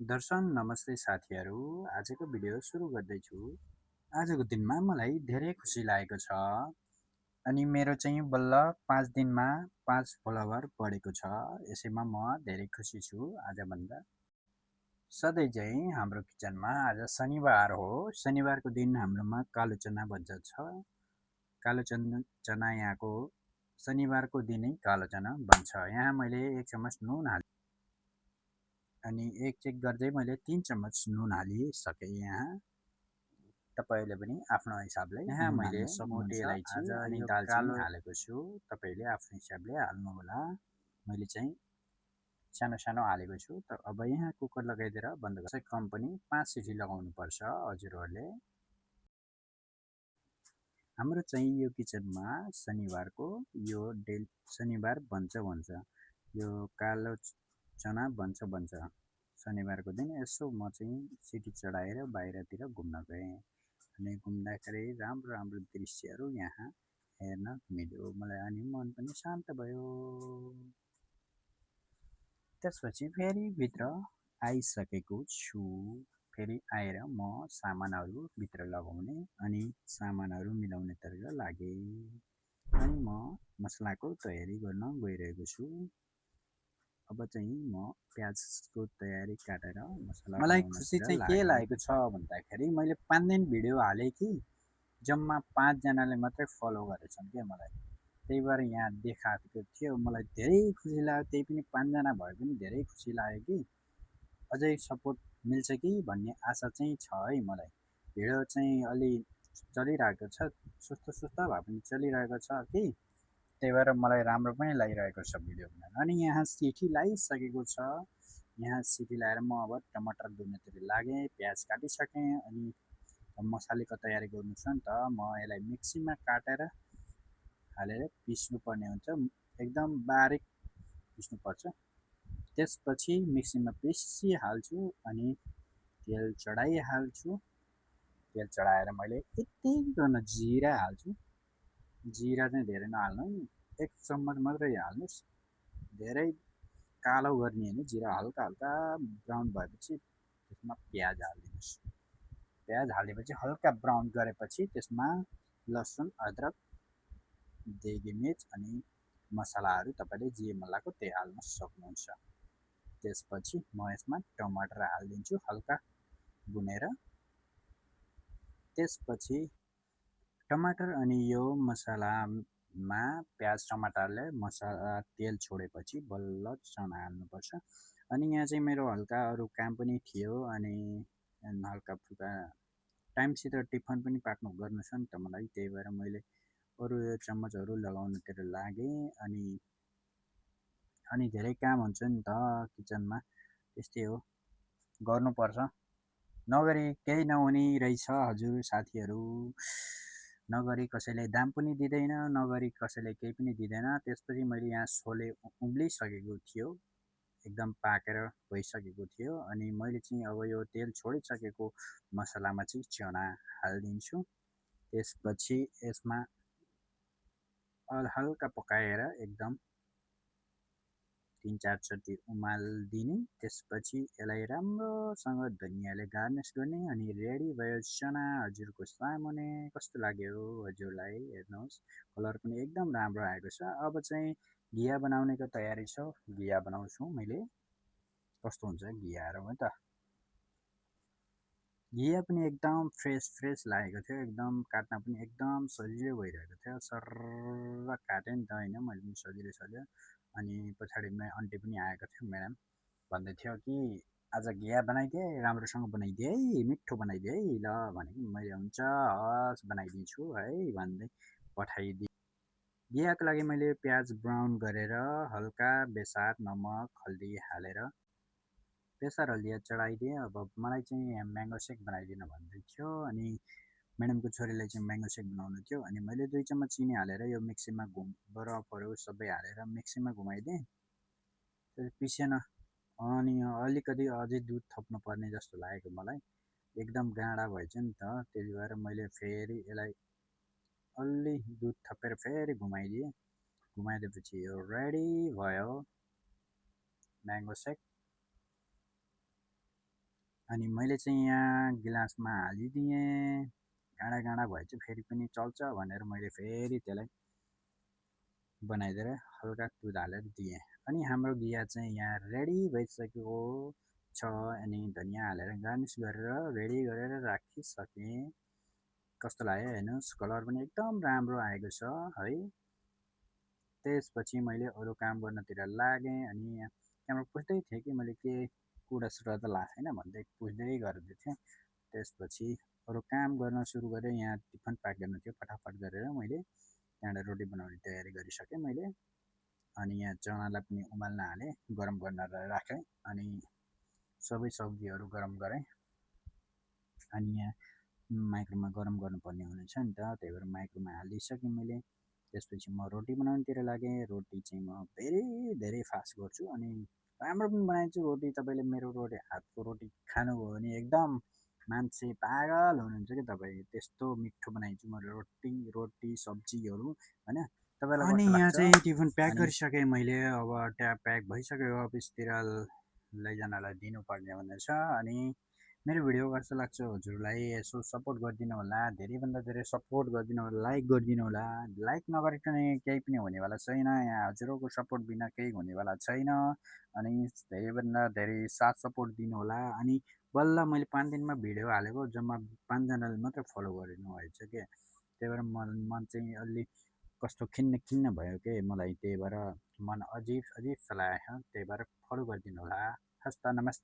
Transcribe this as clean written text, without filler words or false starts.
दर्शन नमस्ते साथीहरू। आजको भिडियो सुरु गर्दैछु। आजको दिनमा मलाई धेरै खुसी लागेको छ अनि मेरो चाहिँ बल्ल 5 दिनमा 5 फलोवर बढेको छ। यसैमा म धेरै खुसी छु। आजभन्दा सधैँ चाहिँ हाम्रो किचनमा आज शनिबार हो। शनिबारको दिन हाम्रोमा कालो चना बन्छ छ। कालो चना यहाँको शनिबारको दिनै कालो चना बन्छ। यहाँ मैले 1 चम्मच नुन हालेँ अनि एक चेक गर्दै मैले 3 चम्मच नुन हालिसकेँ। यहाँ तपाईले पनि आफ्नो हिसाबले यहाँ मैले मोटी इलाइची अनि दालचिनी हालेको छु। तपाईले आफ्नो हिसाबले हाल्नुहोला। मैले चाहिँ सानो सानो हालेको छु। त अब यहाँ कुकर लगाइदिएर बन्द गर्छ। कम पनि 5 सिटी लगाउनु पर्छ हजुरहरूले। हाम्रो चाहिँ यो किचनमा शनिबारको यो शनिबार बन्छ। यो कालो चना बन्छ। शनिबारको दिन यसो म चाहिँ सिटी चढाएर बाहिरतिर घुम्न गएँ अनि घुम्दाखेरि राम्रो दृश्यहरू यहाँ हेर्न मिल्यो मलाई अनि मन पनि शान्त भयो। त्यसपछि फेरि भित्र आइसकेको छु। फेरि आएर म सामानहरू भित्र लगाउने अनि सामानहरू मिलाउनेतर्फ लागेँ अनि म मसलाको तयारी गर्न गइरहेको छु। अब चाहिँ म प्याजको तयारी काटेर मसला मलाई खुसी चाहिँ के लागेको छ भन्दाखेरि मैले 5 दिन भिडियो हालेँ कि जम्मा 5 जनाले मात्रै फलो गरेछन् के मलाई। त्यही भएर यहाँ देखाएको थियो। मलाई धेरै खुसी लाग्यो। त्यही पनि 5 जना भए पनि धेरै खुसी लाग्यो कि अझै सपोर्ट मिल्छ कि भन्ने आशा चाहिँ छ है मलाई। भिडियो चाहिँ अलि चलिरहेको छ, सुस्त भए पनि चलिरहेको छ कि त्यही भएर मलाई राम्रो पनि लागिरहेको छ भिडियो बनाउन। अनि यहाँ सिटी लागिसकेको छ। यहाँ सिटी लाएर म अब टमाटर धुनेतिर लागेँ। प्याज काटिसकेँ अनि मसालाको तयारी गर्नु छ नि त। म यसलाई मिक्सीमा काटेर हालेर पिस्नुपर्ने हुन्छ। एकदम बारीक पिस्नुपर्छ। त्यसपछि मिक्सीमा पिसिहाल्छु अनि तेल चढाइहाल्छु। तेल चढाएर मैले यति गर्न जिरा हाल्छु। जिरा चाहिँ धेरै नहाल्नु, 1 चम्मच मात्रै हाल्नुहोस्। धेरै कालो गर्ने होइन, जिरा हल्का ब्राउन भएपछि त्यसमा प्याज हालिदिनुहोस्। प्याज हालेपछि हल्का ब्राउन गरेपछि त्यसमा लसुन, अदरक, देगी मिर्च अनि मसलाहरू तपाईँले जे मन लाग्यो त्यही हाल्न सक्नुहुन्छ। त्यसपछि म यसमा टमाटर हालिदिन्छु हल्का भुनेर। त्यसपछि टमाटर अनि यो मसलामा प्याज टमाटरले मसला तेल छोडेपछि बल्ल चना हाल्नुपर्छ। अनि यहाँ चाहिँ मेरो हल्का अरू काम पनि थियो अनि हल्का फुल्का टाइमसित टिफन पनि पाक्नु गर्नु छ नि त मलाई। त्यही भएर मैले अरू यो चम्मचहरू लगाउनुतिर लागेँ अनि धेरै काम हुन्छ नि त किचनमा। त्यस्तै हो, गर्नुपर्छ। नगरी केही नहुने रहेछ हजुर साथीहरू। नगरी कसैले दाम पनि दिँदैन, नगरी कसैले केही पनि दिँदैन। त्यसपछि मैले यहाँ छोले उम्लिसकेको थियो, एकदम पाकेर भइसकेको थियो अनि मैले चाहिँ अब यो तेल छोडिसकेको मसलामा चाहिँ चना हालिदिन्छु। त्यसपछि यसमा हल्का पकाएर एकदम 3-4 चोटि उमालिदिने। त्यसपछि यसलाई राम्रोसँग धनियाँले गार्निस गर्ने अनि रेडी भयो चना हजुरको सामुने। कस्तो लाग्यो हजुरलाई हेर्नुहोस्, कलर पनि एकदम राम्रो आएको छ। अब चाहिँ घिया बनाउनेको तयारी छ। घिया बनाउँछु मैले। कस्तो हुन्छ घियाहरू हो त। घिया पनि एकदम फ्रेस लागेको थियो। एकदम काट्न पनि एकदम सजिलो भइरहेको थियो। सर्र काटेँ नि त होइन मैले पनि सजिलो। अनि पछाडि आन्टी पनि आएको थियो, म्याडम भन्दै थियो कि आज घिया बनाइदिए, राम्रोसँग बनाइदिए है, मिठो बनाइदिए है ल भनेको। मैले हुन्छ हस् बनाइदिन्छु है भन्दै पठाइदिएँ। घियाको लागि मैले प्याज ब्राउन गरेर हल्का बेसार नमक हल्दी हालेर बेसार हल्दी चढाइदिएँ। अब मलाई चाहिँ म्याङ्गो सेक बनाइदिनु भन्दै थियो अनि म्याडमको छोरीलाई चाहिँ म्याङ्गो सेक बनाउनु थियो। अनि मैले 2 चम्मच चिनी हालेर यो मिक्सीमा बरफहरू सबै हालेर मिक्सीमा घुमाइदिएँ। त्यो पिसेन अनि अलिकति अझै दुध थप्नुपर्ने जस्तो लागेको मलाई। एकदम गाढा भएछ नि त। त्यही भएर मैले फेरि यसलाई अलि दुध थपेर फेरि घुमाइदिएँ। घुमाइदिएपछि यो रेडी भयो म्याङ्गो सेक। अनि मैले चाहिँ यहाँ गिलासमा हालिदिएँ। गाडा गाडा भए चाहिँ फेरि पनि चल्छ भनेर मैले फेरि त्यसलाई बनाइदिएर हल्का दुध हालेर दिएँ। अनि हाम्रो घिया चाहिँ यहाँ रेडी भइसकेको छ। अनि धनियाँ हालेर गार्निस गरेर रेडी गरेर राखिसकेँ। कस्तो लाग्यो हेर्नुहोस्, कलर पनि एकदम राम्रो आएको छ है। त्यसपछि मैले अरू काम गर्नतिर लागेँ। अनि त्यहाँबाट पुछ्दै थिएँ कि मैले के कुरासुरा त लाग्छ छैन भन्दै पुछ्दै गर्दै थिएँ। त्यसपछि अरू काम गर्न सुरु गरेँ। यहाँ टिफिन प्याक गर्नु थियो, फटाफट गरेर मैले त्यहाँबाट रोटी बनाउने तयारी गरिसकेँ मैले। अनि यहाँ चनालाई पनि उमाल्न हालेँ, गरम गर्न राखेँ। अनि सबै सब्जीहरू गरम गरेँ। अनि यहाँ माइक्रोमा गरम गर्नुपर्ने हुनेछ नि त, त्यही भएर माइक्रोमा हालिसकेँ मैले। त्यसपछि म रोटी बनाउनुतिर लागेँ। रोटी चाहिँ म धेरै धेरै फास्ट गर्छु अनि राम्रो पनि बनाइदिन्छु रोटी। तपाईँले मेरो रोटी हातको रोटी खानुभयो भने एकदम मान्छे पागल हुनुहुन्छ कि तपाईँ, त्यस्तो मिठो बनाइदिन्छु म रोटी सब्जीहरू होइन। तपाईँलाई अनि कस्तो यहाँ लाग्छ? चाहिँ टिफिन प्याक अनि गरिसकेँ मैले। अब ट्याब प्याक भइसक्यो, अफिसतिर लैजानलाई दिनुपर्ने हुनेछ। अनि मेरो भिडियो कस्तो लाग्छ हजुरलाई यसो सपोर्ट गरिदिनु होला, धेरैभन्दा धेरै सपोर्ट गरिदिनु होला, लाइक गरिदिनु होला। लाइक नगरिकन केही पनि हुनेवाला छैन, यहाँ हजुरहरूको सपोर्ट बिना केही हुनेवाला छैन। अनि धेरैभन्दा धेरै साथ सपोर्ट दिनु होला। अनि बल्ल मैले 5 दिनमा भिडियो हालेको, जम्मा 5जनाले मात्रै फलो गरिदिनु भएछ के। त्यही भएर मन चाहिँ अलि कस्तो खिन्न खिन्न भयो के मलाई। त्यही भएर मन अजिब अजिब सा लागेको छ। त्यही भएर फलो गरिदिनु होला। हस् त, नमस्ते।